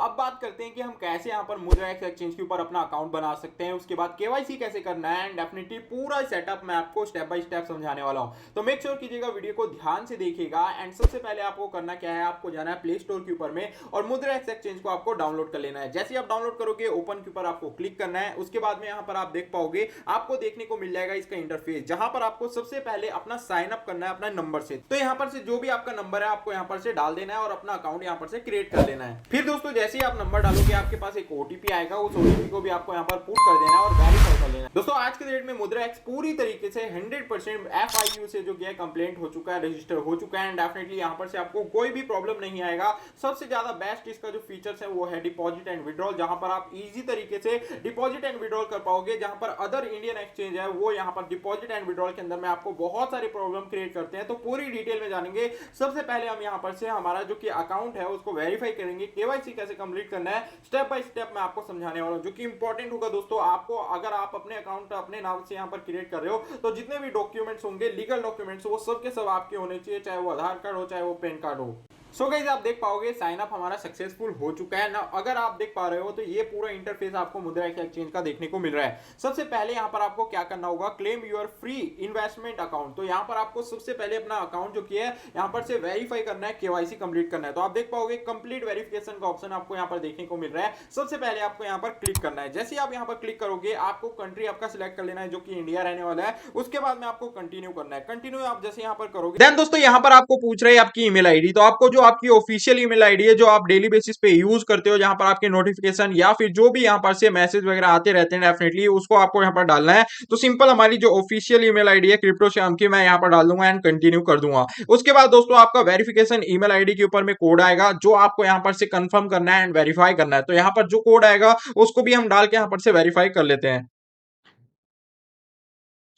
अब बात करते हैं कि हम कैसे यहाँ पर मुद्रा एक्सचेंज के ऊपर अपना अकाउंट बना सकते हैं, उसके बाद केवाईसी कैसे करना है एंड डेफिनेटली पूरा सेटअप मैं आपको स्टेप बाय स्टेप समझाने वाला हूँ। तो मेक श्योर कीजिएगा वीडियो को ध्यान से देखिएगा। एंड सबसे पहले आपको करना क्या है, आपको जाना है प्ले स्टोर के ऊपर में और मुद्रा एक्सचेंज को आपको डाउनलोड कर लेना है। जैसे आप डाउनलोड करोगे ओपन के ऊपर आपको क्लिक करना है। उसके बाद में यहाँ पर आप देख पाओगे, आपको देखने को मिल जाएगा इसका इंटरफेस, जहां पर आपको सबसे पहले अपना साइन अप करना है अपना नंबर से। तो यहाँ पर से जो भी आपका नंबर है आपको यहाँ पर से डाल देना है और अपना अकाउंट यहाँ पर से क्रिएट कर लेना है। फिर दोस्तों जैसे ही आप नंबर डालोगे आपके पास एक ओटीपी आएगा, उस ओटीपी को भी आपको यहाँ पर पुट कर देना है और वेरीफाई कर लेना है। दोस्तों आज के डेट में मुद्रा एक्स पूरी तरीके से 100% FIU से जो है कंप्लेंट हो चुका है, रजिस्टर हो चुका है एंड डेफिनेटली यहाँ पर से आपको कोई भी प्रॉब्लम नहीं आएगा। सबसे ज्यादा बेस्ट इसका जो फीचर्स है वो है डिपॉजिट एंड विड्रॉल, जहां पर आप इजी तरीके से डिपॉजिट एंड विड्रॉल कर पाओगे। जहां पर अदर इंडियन एक्सचेंज है वो यहाँ पर डिपॉजिट एंड विड्रॉल के अंदर में आपको बहुत सारे प्रॉब्लम क्रिएट करते हैं। तो पूरी डिटेल में जानेंगे। सबसे पहले हम यहाँ पर से हमारा जो कि अकाउंट है उसको वेरीफाई करेंगे, केवाईसी कैसे कंप्लीट करना है स्टेप बाय स्टेप मैं आपको समझाने वाला हूं, जो कि इंपॉर्टेंट होगा दोस्तों। आपको अगर आप अपने अकाउंट अपने नाम से यहाँ पर क्रिएट कर रहे हो तो जितने भी डॉक्यूमेंट्स होंगे, लीगल डॉक्यूमेंट्स, वो सब के सब आपके होने चाहिए, चाहे वो आधार कार्ड हो चाहे वो पैन कार्ड हो। सो गाइस आप देख पाओगे साइन अप हमारा सक्सेसफुल हो चुका है ना। अगर आप देख पा रहे हो तो ये पूरा इंटरफेस आपको मुद्रा एक्सचेंज का देखने को मिल रहा है। सबसे पहले यहाँ पर आपको क्या करना होगा, claim your free investment account. तो यहाँ पर आपको सबसे पहले अपना अकाउंट जो किया है यहाँ पर से वेरीफाई करना है, केवाईसी कंप्लीट करना है। तो आप देख पाओगे कंप्लीट वेरिफिकेशन का ऑप्शन आपको यहाँ पर देखने को मिल रहा है। सबसे पहले आपको यहाँ पर क्लिक करना है। जैसे आप यहाँ पर क्लिक करोगे आपको कंट्री आपका सिलेक्ट कर लेना है, जो कि इंडिया रहने वाला है। उसके बाद में आपको कंटिन्यू करना है। कंटिन्यू आप जैसे यहाँ पर करोगे देन दोस्तों यहाँ पर आपको पूछ रहे हैं आपकी ईमेल आईडी। तो आपको जो आपकी ऑफिशियल ईमेल आईडी है जो आप डेली बेसिस पे यूज करते हो, जहां पर आपके नोटिफिकेशन या फिर जो भी यहां पर से मैसेज वगैरह आते रहते हैं, डेफिनेटली उसको आपको यहां पर डालना है। तो सिंपल हमारी जो ऑफिशियल ईमेल आईडी है क्रिप्टो श्याम की, मैं यहां पर डाल दूंगा एंड कंटिन्यू कर दूंगा। उसके बाद दोस्तों आपका वेरिफिकेशन ईमेल आईडी के ऊपर में कोड आएगा जो आपको यहां पर से कंफर्म करना है एंड वेरीफाई करना है। तो यहां पर जो कोड आएगा उसको भी हम डाल के यहां पर से वेरीफाई कर लेते हैं।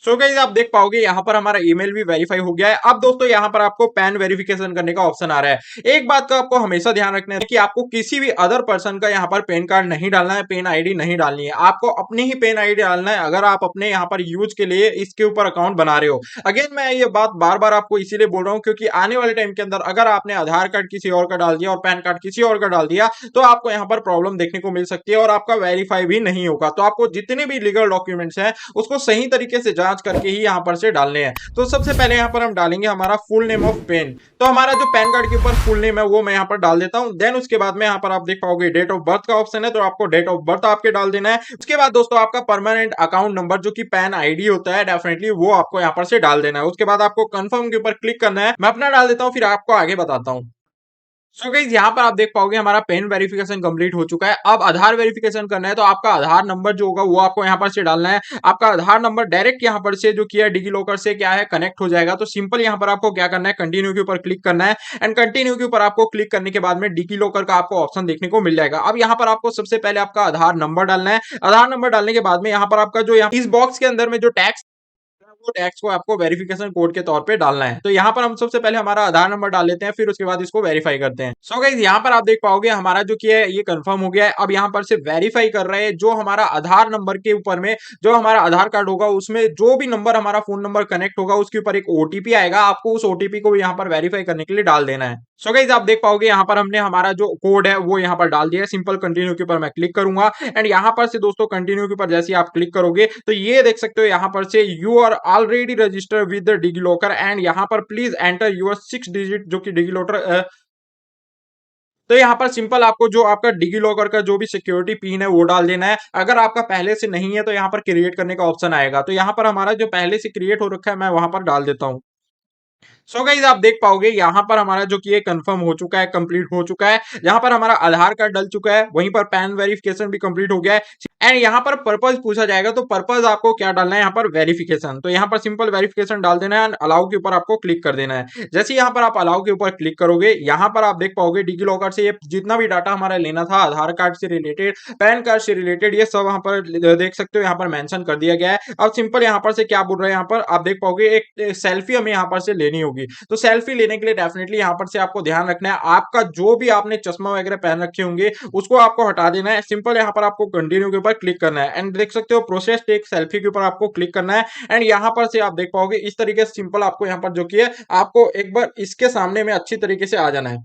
सो गाइस आप देख पाओगे यहाँ पर हमारा ईमेल भी वेरीफाई हो गया है। अब दोस्तों यहाँ पर आपको पैन वेरिफिकेशन करने का ऑप्शन आ रहा है। एक बात का आपको हमेशा ध्यान रखना है कि आपको किसी भी अदर पर्सन का यहाँ पर पैन कार्ड नहीं डालना है, पैन आईडी नहीं डालनी है। आपको अपनी ही पैन आईडी डालना है अगर आप अपने यहाँ पर यूज के लिए इसके ऊपर अकाउंट बना रहे हो। अगेन मैं ये बात बार बार आपको इसीलिए बोल रहा हूँ क्योंकि आने वाले टाइम के अंदर अगर आपने आधार कार्ड किसी और का डाल दिया और पैन कार्ड किसी और का डाल दिया तो आपको यहाँ पर प्रॉब्लम देखने को मिल सकती है और आपका वेरीफाई भी नहीं होगा। तो आपको जितने भी लीगल डॉक्यूमेंट्स हैं उसको सही तरीके से जांच करके ही यहाँ पर से डालने हैं। तो सबसे पहले यहाँ पर हम डालेंगे हमारा फुल नेम ऑफ पेन। तो हमारा जो पैन कार्ड के ऊपर फुल नेम है वो मैं यहाँ पर डाल देता हूँ। देन उसके बाद में यहाँ पर आप देख पाओगे डेट ऑफ बर्थ का ऑप्शन है, तो आपको डेट ऑफ बर्थ आपके डाल देना है। उसके बाद दोस्तों आपका परमानेंट अकाउंट नंबर जो कि पैन आईडी होता है, डेफिनेटली वो आपको यहाँ पर से डाल देना है। उसके बाद आपको कंफर्म के ऊपर क्लिक करना है। मैं अपना डाल देता हूँ फिर आपको आगे बताता हूँ। सो गाइस यहाँ पर आप देख पाओगे हमारा पेन वेरिफिकेशन कंप्लीट हो चुका है। अब आधार वेरिफिकेशन करना है। तो आपका आधार नंबर जो होगा वो आपको यहाँ पर से डालना है। आपका आधार नंबर डायरेक्ट यहाँ पर से जो किया डिजी लॉकर से क्या है कनेक्ट हो जाएगा। तो सिंपल यहाँ पर आपको क्या करना है, कंटिन्यू के ऊपर क्लिक करना है एंड कंटिन्यू के ऊपर आपको क्लिक करने के बाद में डिजी लॉकर का आपको ऑप्शन देखने को मिल जाएगा। अब यहाँ पर आपको सबसे पहले आपका आधार नंबर डालना है। आधार नंबर डालने के बाद में यहाँ पर आपका जो इस बॉक्स के अंदर में जो टैक्स वो टैक्स को आपको वेरिफिकेशन कोड के तौर पे डालना है। तो यहाँ पर हम सबसे पहले हमारा आधार नंबर डाल लेते हैं, फिर उसके बाद इसको वेरीफाई करते हैं। सो गाइस यहाँ पर आप देख पाओगे हमारा जो कि है ये कंफर्म हो गया है। अब यहाँ पर से वेरीफाई कर रहे हैं जो हमारा आधार नंबर के ऊपर में जो हमारा आधार कार्ड होगा उसमें जो भी नंबर हमारा फोन नंबर कनेक्ट होगा उसके ऊपर एक ओटीपी आएगा। आपको उस ओटीपी को यहाँ पर वेरीफाई करने के लिए डाल देना है। सो गाइस आप देख पाओगे यहाँ पर हमने हमारा जो कोड है वो यहाँ पर डाल दिया है। सिंपल कंटिन्यू के ऊपर मैं क्लिक करूंगा एंड यहाँ पर से दोस्तों कंटिन्यू के ऊपर जैसे आप क्लिक करोगे तो ये देख सकते हो यहाँ पर से you are already registered with the DigiLocker and यहाँ पर प्लीज एंटर यूर 6 डिजिट जो कि डिजिलॉकर। तो यहाँ पर सिंपल आपको जो आपका डिजी लॉकर का जो भी सिक्योरिटी पिन है वो डाल देना है। अगर आपका पहले से नहीं है तो यहाँ पर क्रिएट करने का ऑप्शन आएगा। तो यहाँ पर हमारा जो पहले से क्रिएट हो रखा है मैं वहां पर डाल देता हूँ। सो गाइस आप देख पाओगे यहाँ पर हमारा जो कि कंफर्म हो चुका है, कंप्लीट हो चुका है। यहाँ पर हमारा आधार कार्ड डल चुका है, वहीं पर पैन वेरिफिकेशन भी कंप्लीट हो गया है एंड यहाँ पर पर्पस पूछा जाएगा। तो पर्पस आपको क्या डालना है, यहाँ पर वेरिफिकेशन। तो यहाँ पर सिंपल वेरिफिकेशन डाल देना है एंड अलाउ के ऊपर आपको क्लिक कर देना है। जैसे यहाँ पर आप अलाउ के ऊपर क्लिक करोगे यहाँ पर आप देख पाओगे डिजी लॉकर से ये जितना भी डाटा हमारा लेना था आधार कार्ड से रिलेटेड, पैन कार्ड से रिलेटेड, ये सब यहाँ पर देख सकते हो यहाँ पर मेंशन कर दिया गया है। अब सिंपल यहाँ पर से क्या बोल रहे हैं, यहाँ पर आप देख पाओगे एक सेल्फी हमें यहाँ पर से लेनी होगी। तो सेल्फी लेने के लिए डेफिनेटली यहाँ पर से आपको ध्यान रखना है आपका जो भी आपने चश्मा वगैरह पहन रखे होंगे उसको आपको हटा देना है। सिंपल यहाँ पर आपको कंटिन्यू के ऊपर क्लिक करना है एंड देख सकते हो प्रोसेस टेक सेल्फी के ऊपर आपको क्लिक करना है एंड यहाँ पर से आप देख पाओगे इस तरीके से सिंपल आपको यहाँ पर जो कि है आपको एक बार इसके सामने में अच्छी तरीके से आ जाना है।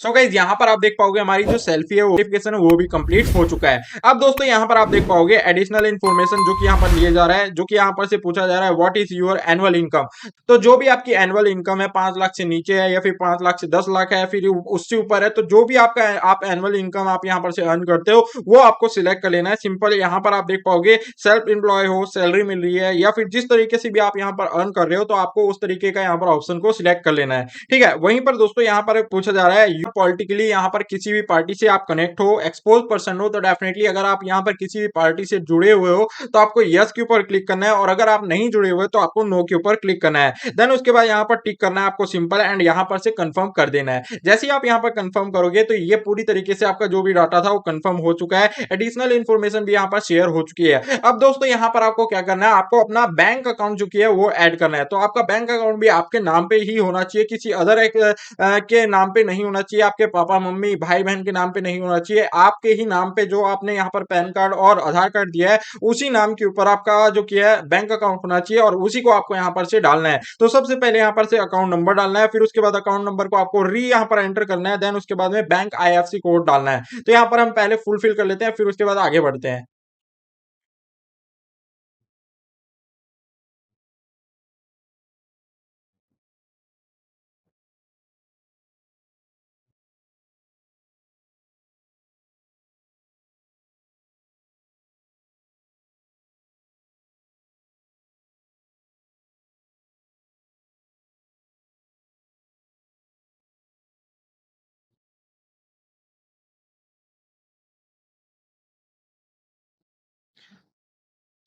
सो गाइस यहाँ पर आप देख पाओगे हमारी जो सेल्फी है वेरिफिकेशन है वो भी कंप्लीट हो चुका है। अब दोस्तों यहाँ पर आप देख पाओगे एडिशनल इन्फॉर्मेशन जो कि यहाँ पर लिए जा रहा है, जो कि यहाँ पर से पूछा जा रहा है what is your annual income. तो जो भी आपकी एनुअल इनकम है 5 लाख से नीचे है या फिर 5 लाख से 10 लाख है फिर उससे ऊपर है, तो जो भी आपका आप एनुअल इनकम आप यहाँ पर से अर्न करते हो वो आपको सिलेक्ट कर लेना है। सिंपल यहाँ पर आप देख पाओगे सेल्फ एम्प्लॉय हो, सैलरी मिल रही है या फिर जिस तरीके से भी आप यहाँ पर अर्न कर रहे हो तो आपको उस तरीके का यहाँ पर ऑप्शन को सिलेक्ट कर लेना है। ठीक है, वहीं पर दोस्तों यहाँ पर पूछा जा रहा है यू पॉलिटिकली यहाँ पर किसी भी पार्टी से आप कनेक्ट हो, एक्सपोज पर्सन हो, तो डेफिनेटली अगर आप यहाँ पर किसी भी पार्टी से जुड़े हुए हो तो आपको यस के ऊपर क्लिक करना है, और अगर आप नहीं जुड़े हुए तो आपको नो के ऊपर क्लिक करना है। देन उसके बाद यहाँ पर टिक करना है आपको सिंपल, एंड यहाँ पर से कंफर्म कर देना है। जैसे ही आप यहाँ पर कंफर्म करोगे तो ये पूरी तरीके से आपका जो भी डाटा था वो कंफर्म हो चुका है, एडिशनल इन्फॉर्मेशन भी यहाँ पर शेयर हो चुकी है। अब दोस्तों यहाँ पर आपको क्या करना है, आपको अपना बैंक अकाउंट जो है वो ऐड करना है। तो आपका बैंक अकाउंट भी आपके नाम पे ही होना चाहिए, किसी अदर एक के नाम पे नहीं होना चाहिए, आपके पापा मम्मी भाई बहन के नाम पे नहीं होना चाहिए। आपके ही नाम पे जो आपने यहाँ पर पैन कार्ड और आधार कार्ड दिया है उसी नाम के ऊपर आपका जो किया है बैंक अकाउंट होना चाहिए, और उसी को आपको यहाँ पर से डालना है। तो सबसे पहले यहाँ पर से अकाउंट नंबर डालना है, फिर उसके बाद अकाउंट नंबर को आपको यहाँ पर एंटर करना है। देन उसके बाद में बैंक आईएफएससी कोड डालना है। तो यहाँ पर हम पहले फुलफिल कर लेते हैं, फिर उसके बाद आगे बढ़ते हैं।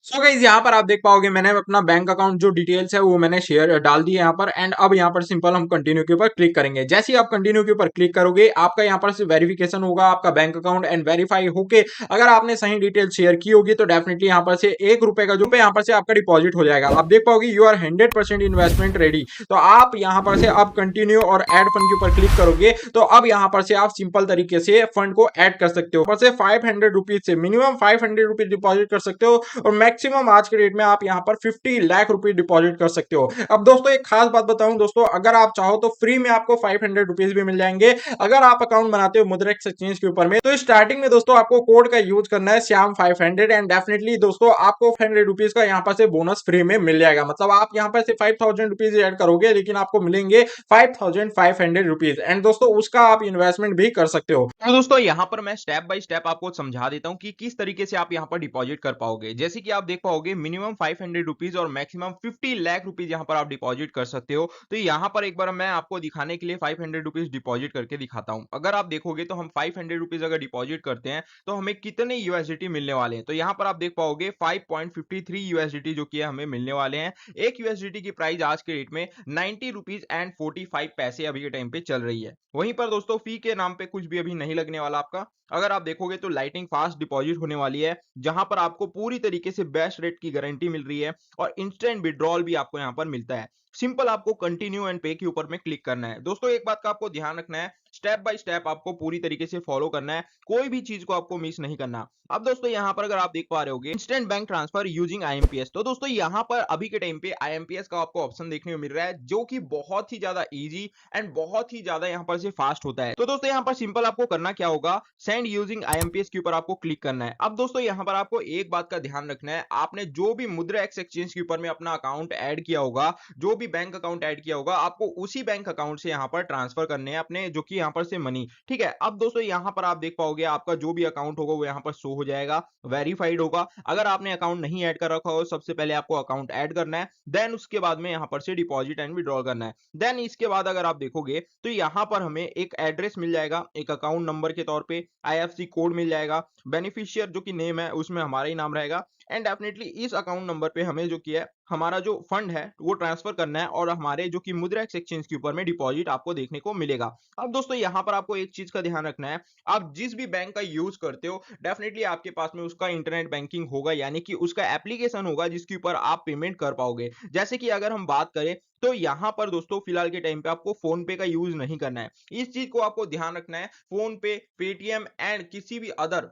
सो गाइस यहाँ पर आप देख पाओगे मैंने अपना बैंक अकाउंट जो डिटेल्स है वो मैंने शेयर डाल दी है यहाँ पर, एंड अब यहाँ पर सिंपल हम कंटिन्यू के ऊपर क्लिक करेंगे। जैसे ही आप कंटिन्यू के ऊपर क्लिक करोगे आपका यहाँ पर से वेरिफिकेशन होगा आपका बैंक अकाउंट, एंड वेरीफाई होके अगर आपने सही डिटेल शेयर की होगी तो डेफिनेटली यहाँ पर से 1 रुपए का जो यहाँ पर से आपका डिपॉजिट हो जाएगा। आप देख पाओगे यू आर 100% इन्वेस्टमेंट रेडी। तो आप यहाँ पर से अब कंटिन्यू और एड फंड के ऊपर क्लिक करोगे तो अब यहाँ पर से आप सिंपल तरीके से फंड को ऐड कर सकते हो। से 500 रुपीज से मिनिमम 500 रुपीज डिपॉजिट कर सकते हो, और मैक्सिमम आज के डेट में आप यहाँ पर 50 लाख रुपए डिपॉजिट कर सकते हो। अब दोस्तों एक खास बात बताऊं दोस्तों, अगर आप चाहो तो फ्री में आपको 500 रुपीज भी मिल जाएंगे अगर आप अकाउंट बनाते हो मुद्रा एक्सचेंज के ऊपर में। तो स्टार्टिंग में दोस्तों आपको कोड का यूज करना है श्याम 500, एंड डेफिनेटली दोस्तों आपको 500 रुपीज का यहाँ पर से बोनस फ्री में मिल जाएगा। मतलब आप यहाँ पर से 5000 रुपीज ऐड करोगे लेकिन आपको मिलेंगे 5500 रुपीज, एंड दोस्तों उसका आप इन्वेस्टमेंट भी कर सकते हो। तो दोस्तों यहाँ पर मैं स्टेप बाय स्टेप आपको समझा देता हूँ कि किस तरीके से आप यहाँ पर डिपॉजिट कर पाओगे। जैसे कि आप देख पाओगे मिनिमम 500 रुपीज और मैक्सिमम 50 लाख रुपीज यहाँ पर आप डिपॉजिट कर सकते हो। तो यहाँ पर एक बार मैं आपको दिखाने के लिए 500 रुपीज डिपॉजिट करके दिखाता हूँ। अगर आप देखोगे तो हम 500 रुपीज अगर डिपॉजिट करते हैं तो हमें कितने यूएसडीटी मिलने वाले हैं। तो यहाँ पर आप देख पाओगे 5.53 यूएसडीटी जो कि हमें मिलने वाले हैं। एक यूएसडीटी की प्राइस आज के रेट में 90 रुपीज एंड 45 पैसे अभी के टाइम पे चल रही है। वहीं पर दोस्तों फी के नाम पे कुछ भी अभी नहीं लगने वाला आपका। अगर आप देखोगे तो लाइटिंग फास्ट डिपॉजिट होने वाली है, जहां पर आपको पूरी तरीके से बेस्ट रेट की गारंटी मिल रही है, और इंस्टेंट विड्रॉल भी आपको यहां पर मिलता है। सिंपल आपको कंटिन्यू एंड पे के ऊपर में क्लिक करना है। दोस्तों एक बात का आपको ध्यान रखना है, स्टेप बाय स्टेप आपको पूरी तरीके से फॉलो करना है, कोई भी चीज को आपको मिस नहीं करना। अब दोस्तों यहाँ पर अगर आप देख पा रहे होगे instant bank transfer using IMPS, तो दोस्तों यहाँ पर अभी के टाइम पे आईएमपीएस का आपको ऑप्शन देखने को मिल रहा है, जो कि बहुत ही ज्यादा इजी एंड बहुत ही ज्यादा यहाँ पर से फास्ट होता है। तो दोस्तों यहाँ पर सिंपल आपको करना क्या होगा, सेंड यूजिंग आईएमपीएस के ऊपर आपको क्लिक करना है। अब दोस्तों यहाँ पर आपको एक बात का ध्यान रखना है, आपने जो भी मुद्रा एक्सचेंज के ऊपर में अपना अकाउंट ऐड किया होगा, जो भी बैंक अकाउंट ऐड किया होगा, आपको उसी बैंक अकाउंट से यहाँ पर ट्रांसफर करने हैं अपने जो कि यहाँ पर से मनी। ठीक है, अब दोस्तों यहाँ पर आप देख पाओगे आपका जो भी अकाउंट होगा वो यहाँ पर शो हो जाएगा, वेरीफाइड होगा। अगर आपने अकाउंट नहीं ऐड कर रखा हो, सबसे पहले आपको अकाउंट ऐड करना है, देन उसके बाद में यहाँ पर से डिपॉजिट एंड विड्रॉल करना है। देन इसके बाद अगर आप देखोगे तो यहाँ पर हमें एक एड्रेस मिल जाएगा, एक अकाउंट नंबर के तौर पे आईएफएससी कोड मिल जाएगा, बेनिफिशियर जो कि नेम है उसमें हमारा ही नाम रहेगा, एंड डेफिनेटली इस अकाउंट नंबर पे हमें जो किया है हमारा जो फंड है वो ट्रांसफर करना है, और हमारे जो कि मुद्रा एक्सचेंज के ऊपर में डिपॉजिट आपको देखने को मिलेगा। अब दोस्तों यहाँ पर आपको एक चीज का ध्यान रखना है, आप जिस भी बैंक का यूज करते हो डेफिनेटली आपके पास में उसका इंटरनेट बैंकिंग होगा, यानी कि उसका एप्लीकेशन होगा जिसके ऊपर आप पेमेंट कर पाओगे। जैसे कि अगर हम बात करें तो यहाँ पर दोस्तों फिलहाल के टाइम पे आपको फोन पे का यूज नहीं करना है। इस चीज को आपको ध्यान रखना है, फोन पे, पेटीएम एंड किसी भी अदर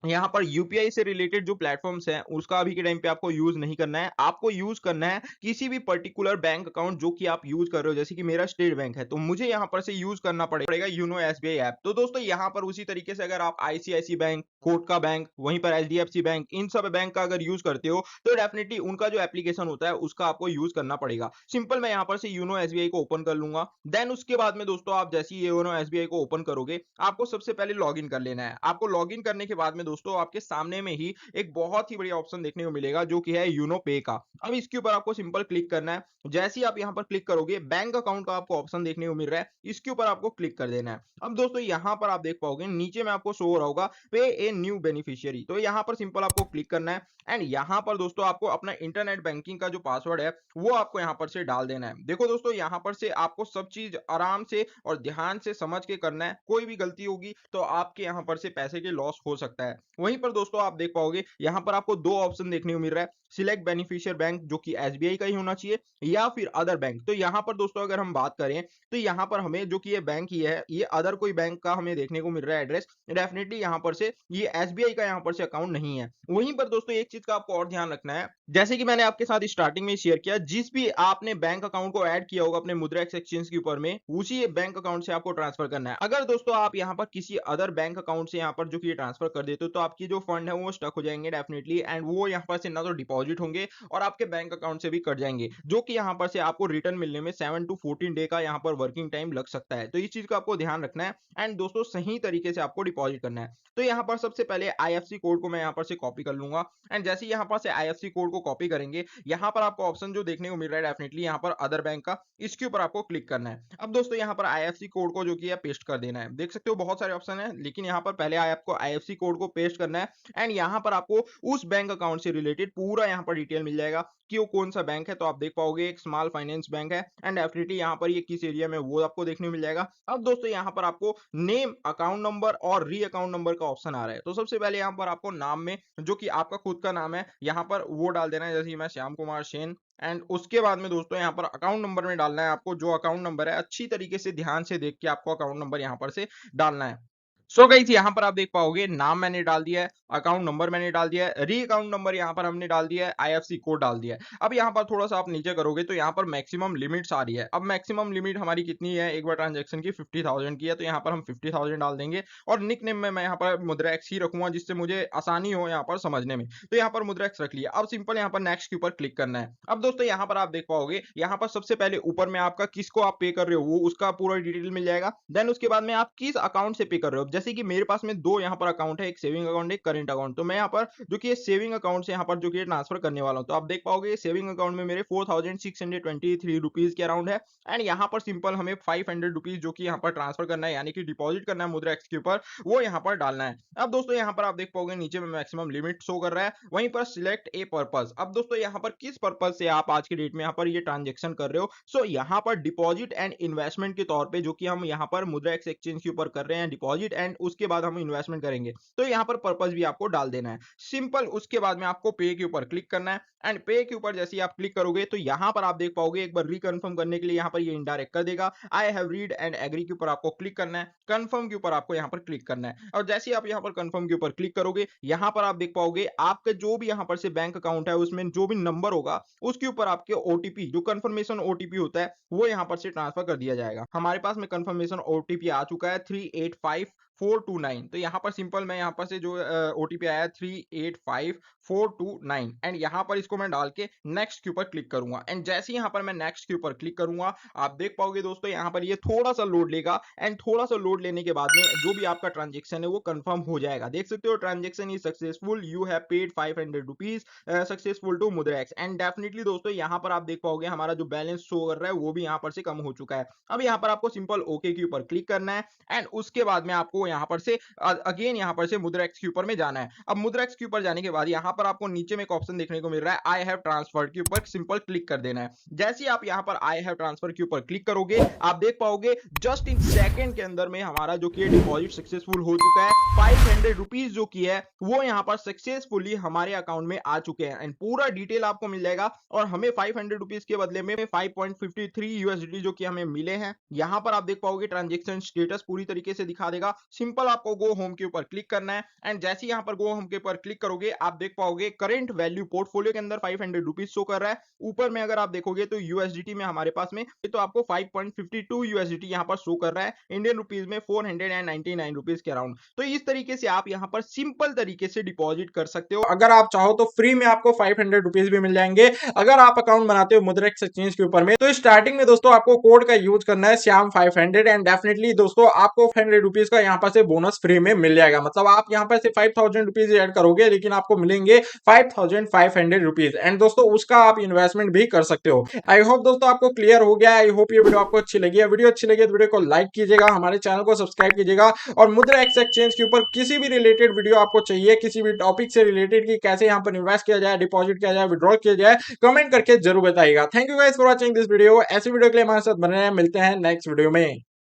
यहाँ पर यूपीआई से रिलेटेड जो प्लेटफॉर्म्स हैं उसका अभी के टाइम पे आपको यूज नहीं करना है। आपको यूज करना है किसी भी पर्टिकुलर बैंक अकाउंट जो कि आप यूज कर रहे हो। जैसे कि मेरा स्टेट बैंक है तो मुझे यहाँ पर से यूज करना पड़ेगा यूनो एसबीआई ऐप। तो दोस्तों यहाँ पर उसी तरीके से अगर आप आईसीआईसी बैंक, कोटका बैंक, वहीं पर एचडीएफसी बैंक, इन सब बैंक का अगर यूज करते हो तो डेफिनेटली उनका जो एप्लीकेशन होता है उसका आपको यूज करना पड़ेगा। सिंपल मैं यहाँ पर से यूनो एसबीआई को ओपन कर लूंगा। देन उसके बाद में दोस्तों आप जैसे ही यूनो एसबीआई को ओपन करोगे आपको सबसे पहले लॉग इन कर लेना है। आपको लॉग इन करने के बाद में दोस्तों आपके सामने में ही एक बहुत ही बढ़िया ऑप्शन देखने को मिलेगा जो कि है यूनो पे का। अब इसके ऊपर आपको सिंपल क्लिक करना है। जैसे ही आप यहाँ पर क्लिक करोगे बैंक अकाउंट का आपको ऑप्शन देखने को मिल रहा है, इसके ऊपर आपको क्लिक कर देना है। अब दोस्तों यहाँ पर आप देख पाओगे नीचे में आपको शो हो रहा होगा पे ए न्यू बेनिफिशियरी, तो यहाँ पर सिंपल आपको क्लिक करना है। एंड यहाँ पर दोस्तों आपको अपना इंटरनेट बैंकिंग का जो पासवर्ड है वो आपको यहाँ पर से डाल देना है। देखो दोस्तों यहाँ पर से आपको सब चीज आराम से और ध्यान से समझ के करना है। कोई भी गलती होगी तो आपके यहाँ पर से पैसे के लॉस हो सकता है। वहीं पर दोस्तों आप देख पाओगे यहाँ पर आपको दो ऑप्शन देखने को मिल रहा है, सिलेक्ट बेनिफिशियर बैंक जो कि एसबीआई का ही होना चाहिए या फिर अदर बैंक। तो यहाँ पर दोस्तों अगर हम बात करें तो यहाँ पर हमें जो कि ये बैंक ही है ये अदर कोई बैंक का हमें देखने को मिल रहा है एड्रेस, डेफिनेटली यहाँ पर से ये एसबीआई का यहाँ पर से अकाउंट नहीं है। वहीं पर दोस्तों एक चीज का आपको और ध्यान रखना है, जैसे कि मैंने आपके साथ स्टार्टिंग में शेयर किया, जिस भी आपने बैंक अकाउंट को ऐड किया होगा अपने मुद्रा एक्सचेंज के ऊपर में उसी बैंक अकाउंट से आपको ट्रांसफर करना है। अगर दोस्तों आप यहाँ पर किसी अदर बैंक अकाउंट से यहाँ पर जो कि ट्रांसफर कर देते हो तो आपकी जो फंड है वो स्टक हो जाएंगे डेफिनेटली, एंड वो यहाँ पर से ना तो डिपॉजिट होंगे और आपके बैंक अकाउंट से भी कट जाएंगे, जो कि यहाँ पर से आपको रिटर्न मिलने में 7 to 14 डे का यहाँ पर वर्किंग टाइम लग सकता है। तो इस चीज का आपको ध्यान रखना है एंड दोस्तों सही तरीके से आपको डिपॉजिट करना है। तो यहाँ पर सबसे पहले आईएफसी कोड को मैं यहाँ पर से कॉपी कर लूंगा। एंड जैसे यहाँ पर से आईएफसी कोड को कॉपी करेंगे यहाँ पर आपको ऑप्शन जो देखने को मिल रहा है डेफिनेटली यहाँ पर अदर बैंक का, इसके ऊपर आपको क्लिक करना है। अब दोस्तों यहाँ पर आईएफसी कोड को जो कि है पेस्ट कर देना है। देख सकते हो बहुत सारे ऑप्शन है लेकिन यहाँ पर पहले आपको आईएफसी कोड को पेस्ट करना है एंड यहाँ पर आपको उस बैंक अकाउंट से रिलेटेड पूरा यहाँ पर डिटेल मिल जाएगा कि वो कौन सा बैंक है। तो आप देख पाओगे एक स्मॉल फाइनेंस बैंक है एंड डेफिनेटली यहाँ पर ये किस एरिया में वो आपको देखने को मिल जाएगा। अब दोस्तों यहाँ पर आपको नेम, अकाउंट नंबर और री अकाउंट नंबर का ऑप्शन आ रहा है। तो सबसे पहले यहाँ पर आपको नाम में जो कि आपका खुद का नाम है यहाँ पर वो डाल देना है, जैसे कि मैं श्याम कुमार सेन। एंड उसके बाद में दोस्तों यहाँ पर अकाउंट नंबर में डालना है आपको जो अकाउंट नंबर है, अच्छी तरीके से ध्यान से देख के आपको अकाउंट नंबर यहाँ पर से डालना है। सो गाइस यहाँ पर आप देख पाओगे नाम मैंने डाल दिया है, अकाउंट नंबर मैंने डाल दिया है, री अकाउंट नंबर यहाँ पर हमने डाल दिया है, आईएफसी कोड डाल दिया है। अब यहाँ पर थोड़ा सा आप नीचे करोगे तो यहाँ पर मैक्सिमम लिमिट्स आ रही है। अब मैक्सिमम लिमिट हमारी कितनी है, एक बार ट्रांजेक्शन की 50,000 की है, तो यहाँ पर हम 50,000 डाल देंगे। और निक नेम में मैं यहाँ पर मुद्रा एक्स ही रखूंगा जिससे मुझे आसानी हो यहाँ पर समझने में। तो यहाँ पर मुद्रा एक्स रख लिया। अब सिंपल यहाँ पर नेक्स्ट के ऊपर क्लिक करना है। अब दोस्तों यहाँ पर आप देख पाओगे यहाँ पर सबसे पहले ऊपर में आपका किसको आप पे कर रहे हो वो उसका पूरा डिटेल मिल जाएगा। देन उसके बाद में आप किस अकाउंट से पे कर रहे हो, जैसे कि मेरे पास में दो यहाँ पर अकाउंट है, एक सेविंग अकाउंट एक करेंट अकाउंट। तो मैं यहाँ पर जो कि सेविंग अकाउंट से यहाँ पर जो कि ट्रांसफर करने वाला हूँ। तो आप देख पाओगे सेविंग अकाउंट में मेरे 4,623 रुपीज के अराउंड है एंड यहाँ पर सिंपल हमें 500 रुपीज जो कि यहाँ पर ट्रांसफर करना है यानी कि डिपॉजिट करना है मुद्रा एक्स के ऊपर, वो यहाँ पर डालना है। अब दोस्तों यहाँ पर आप देख पाओगे नीचे में मैक्सिमम लिमिट शो कर रहा है, वहीं पर सिलेक्ट ए पर्पस। अब दोस्तों यहाँ पर किस पर्पस से आप आज के डेट में यहाँ पर ये ट्रांजेक्शन कर रहे हो। सो यहाँ पर डिपॉजिट एंड इन्वेस्टमेंट के तौर पे जो कि हम यहाँ पर मुद्रा एक्स एक्सचेंज के ऊपर कर रहे हैं डिपॉजिट एंड उसके बाद हम इन्वेस्टमेंट करेंगे, तो यहाँ पर पर्पस भी आपको डाल देना है सिंपल। उसके बाद में आपको पे के ऊपर क्लिक करना है एंड पे के ऊपर जैसे ही आप क्लिक करोगे तो यहाँ पर आप देख पाओगे एक बार रिकन्फर्म करने के लिए यहाँ पर ये इनडायरेक्ट कर देगा। I have read and agree के ऊपर आपको क्लिक करना है, कंफर्म के ऊपर आपको यहाँ पर क्लिक करना है। और जैसे ही आप यहाँ पर कंफर्म के ऊपर क्लिक करोगे यहाँ पर आप देख पाओगे आपका जो भी यहाँ पर से बैंक अकाउंट है उसमें जो भी नंबर होगा उसके ऊपर आपके ओटीपी जो कंफर्मेशन ओटीपी होता है वो यहाँ पर से ट्रांसफर कर दिया जाएगा। हमारे पास में कंफर्मेशन ओटीपी आ चुका है 385429। तो यहाँ पर सिंपल मैं यहाँ पर से जो ओटीपी आया 385429 एंड यहाँ पर इसको मैं डाल के नेक्स्ट के ऊपर क्लिक करूंगा। एंड जैसे ही यहाँ पर मैं नेक्स्ट के ऊपर क्लिक करूंगा आप देख पाओगे दोस्तों यहाँ पर ये थोड़ा सा लोड लेगा एंड थोड़ा सा लोड लेने के बाद में जो भी आपका ट्रांजेक्शन है वो कंफर्म हो जाएगा। देख सकते हो transaction is successful, you have paid 500 rupees successful to Mudra X. And definitely दोस्तों यहाँ पर आप देख पाओगे हमारा जो बैलेंस शो कर रहा है वो भी यहाँ पर से कम हो चुका है। अब यहाँ पर आपको सिंपल ओके के ऊपर क्लिक करना है एंड उसके बाद में आपको यहाँ पर से अगेन यहाँ पर से मुद्रा एक्स के ऊपर में जाना है। अब मुद्रा एक्स के ऊपर जाने के बाद यहाँ पर आपको नीचे में एक ऑप्शन देखने को मिल रहा है आई हैव ट्रांसफर्ड के ऊपर सिंपल क्लिक कर देना है। जैसे ही आप यहाँ पर आई हैव ट्रांसफर के ऊपर क्लिक करोगे आप देख पाओगे जस्ट इन सेकंड के अंदर में हमारा जो कि डिपॉजिट सक्सेसफुल हो चुका है। 500 रुपीज जो की है वो यहाँ पर सक्सेसफुली हमारे अकाउंट में आ चुके हैं एंड पूरा डिटेल आपको मिल जाएगा। और हमें 500 रुपीज के बदले में 5.53 यूएसडी जो कि हमें मिले हैं। यहाँ पर आप देख पाओगे ट्रांजेक्शन स्टेटस पूरी तरीके से दिखा देगा, सिंपल आपको गो होम के ऊपर क्लिक करना है एंड जैसे ही यहाँ पर गो होम के ऊपर क्लिक करोगे आप देख पाओगे करंट वैल्यू पोर्टफोलियो के अंदर 500 रुपीज शो कर रहा है। ऊपर में अगर आप देखोगे तो यूएसडीटी में हमारे पास में तो आपको 5.52 यूएसडीटी यहाँ पर शो कर रहा है, इंडियन रुपीज में 499 रुपीज के अराउंड। तो इस तरीके से आप यहाँ पर सिंपल तरीके से डिपॉजिट कर सकते हो। अगर आप चाहो तो फ्री में आपको 500 रुपीज भी मिल जाएंगे अगर आप अकाउंट बनाते हो मुद्रा एक्सचेंज के ऊपर में। तो स्टार्टिंग में दोस्तों आपको कोड का यूज करना है श्याम 500 एंड डेफिनेटली दोस्तों आपको 500 रुपीज का यहाँ पर से बोनस फ्री में मिल जाएगा। मतलब आप यहाँ पर से 5000 रुपीज ऐड करोगे लेकिन आपको मिलेंगे 5500 रुपीज एंड दोस्तों उसका आप इन्वेस्टमेंट भी कर सकते हो। आई होप दोस्तों आपको क्लियर हो गया। आई होप ये वीडियो आपको अच्छी लगी है। वीडियो अच्छी लगी तो वीडियो को लाइक कीजिएगा, हमारे चैनल को सब्सक्राइब कीजिएगा और मुद्रा एक्सचेंज के ऊपर किसी भी रिलेटेड वीडियो आपको चाहिए, किसी भी टॉपिक से रिलेटेड कि कैसे यहाँ पर इन्वेस्ट किया जाए, डिपॉजिट किया जाए, विड्रॉल किया जाए, कमेंट करके जरूर बताइएगा। Thank you guys for watching this video. ऐसी वीडियो के लिए हमारे साथ बने रहें। मिलते हैं नेक्स्ट वीडियो में।